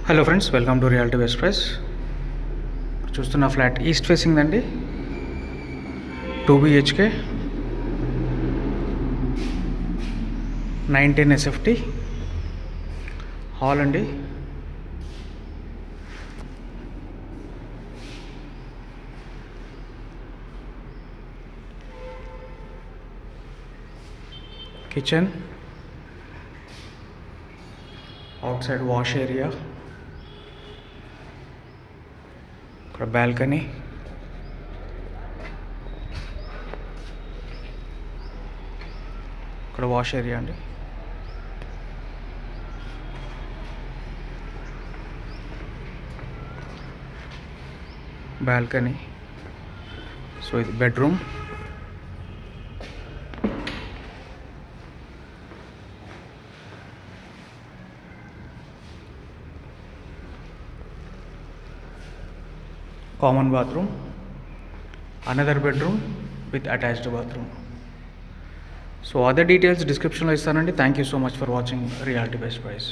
Hello friends, welcome to reality best price. చూస్తున్న flat east facing అండి, 2 BHK, 910 SFT hall అండి. Kitchen, out side wash area, ఇక్కడ balcony, ఇక్కడ wash area అండి. Balcony. So ఇది bedroom. Common bathroom, another bedroom with attached bathroom. So other details డిస్క్రిప్షన్లో ఇస్తానండి. Thank you so much for watching reality best price.